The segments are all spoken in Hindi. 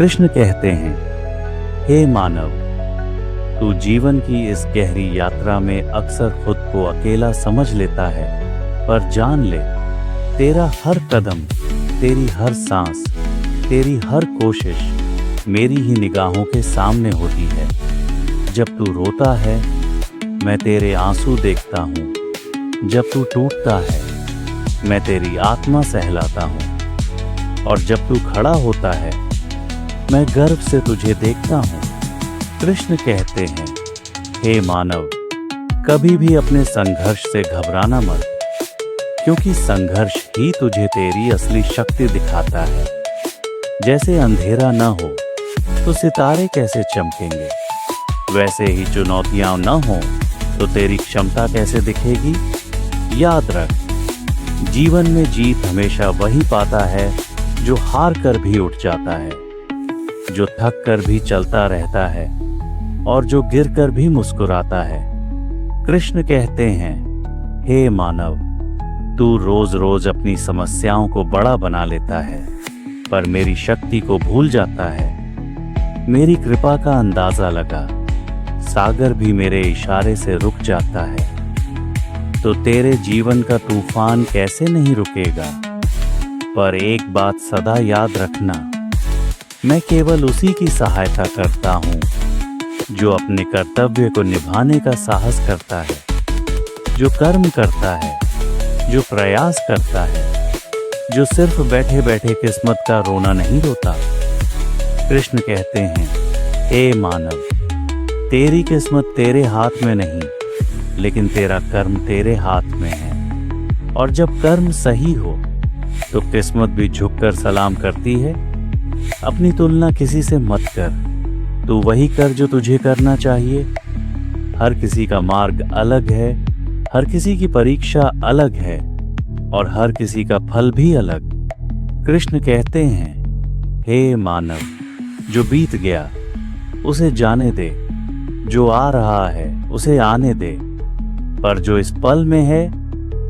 कृष्ण कहते हैं, हे मानव, तू जीवन की इस गहरी यात्रा में अक्सर खुद को अकेला समझ लेता है, पर जान ले, तेरा हर कदम, तेरी हर सांस, तेरी हर कोशिश मेरी ही निगाहों के सामने होती है। जब तू रोता है, मैं तेरे आंसू देखता हूँ। जब तू टूटता है, मैं तेरी आत्मा सहलाता हूँ। और जब तू खड़ा होता है, मैं गर्व से तुझे देखता हूँ। कृष्ण कहते हैं, हे मानव, कभी भी अपने संघर्ष से घबराना मत, क्योंकि संघर्ष ही तुझे तेरी असली शक्ति दिखाता है। जैसे अंधेरा न हो तो सितारे कैसे चमकेंगे, वैसे ही चुनौतियां न हो तो तेरी क्षमता कैसे दिखेगी। याद रख, जीवन में जीत हमेशा वही पाता है जो हार कर भी उठ जाता है, जो थक कर भी चलता रहता है और जो गिर कर भी मुस्कुराता है। कृष्ण कहते हैं, हे मानव, तू रोज रोज अपनी समस्याओं को बड़ा बना लेता है, पर मेरी शक्ति को भूल जाता है। मेरी कृपा का अंदाजा लगा, सागर भी मेरे इशारे से रुक जाता है। तो तेरे जीवन का तूफान कैसे नहीं रुकेगा। पर एक बात सदा याद रखना, मैं केवल उसी की सहायता करता हूँ जो अपने कर्तव्य को निभाने का साहस करता है, जो कर्म करता है, जो प्रयास करता है, जो सिर्फ बैठे बैठे किस्मत का रोना नहीं रोता। कृष्ण कहते हैं, हे मानव, तेरी किस्मत तेरे हाथ में नहीं, लेकिन तेरा कर्म तेरे हाथ में है। और जब कर्म सही हो तो किस्मत भी झुककर सलाम करती है। अपनी तुलना किसी से मत कर, तू वही कर जो तुझे करना चाहिए। हर किसी का मार्ग अलग है, हर किसी की परीक्षा अलग है और हर किसी का फल भी अलग। कृष्ण कहते हैं, हे मानव, जो बीत गया उसे जाने दे, जो आ रहा है उसे आने दे, पर जो इस पल में है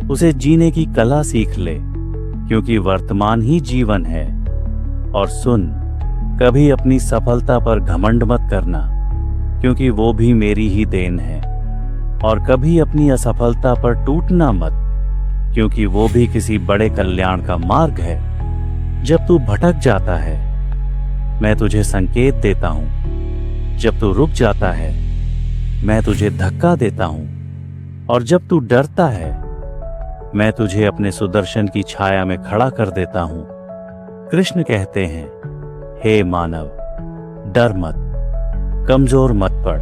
उसे जीने की कला सीख ले, क्योंकि वर्तमान ही जीवन है। और सुन, कभी अपनी सफलता पर घमंड मत करना, क्योंकि वो भी मेरी ही देन है। और कभी अपनी असफलता पर टूटना मत, क्योंकि वो भी किसी बड़े कल्याण का मार्ग है। जब तू भटक जाता है, मैं तुझे संकेत देता हूँ। जब तू रुक जाता है, मैं तुझे धक्का देता हूँ। और जब तू डरता है, मैं तुझे अपने सुदर्शन की छाया में खड़ा कर देता हूं। कृष्ण कहते हैं, हे मानव, डर मत, कमजोर मत पड़,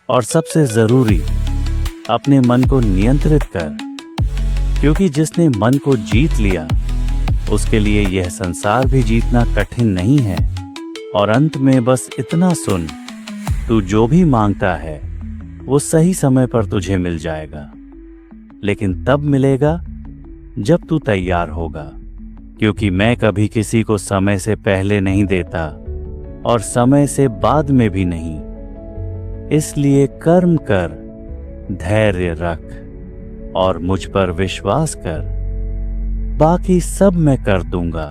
और सबसे जरूरी, अपने मन को नियंत्रित कर, क्योंकि जिसने मन को जीत लिया उसके लिए यह संसार भी जीतना कठिन नहीं है। और अंत में बस इतना सुन, तू जो भी मांगता है वो सही समय पर तुझे मिल जाएगा, लेकिन तब मिलेगा जब तू तैयार होगा। क्योंकि मैं कभी किसी को समय से पहले नहीं देता और समय से बाद में भी नहीं। इसलिए कर्म कर, धैर्य रख और मुझ पर विश्वास कर, बाकी सब मैं कर दूंगा।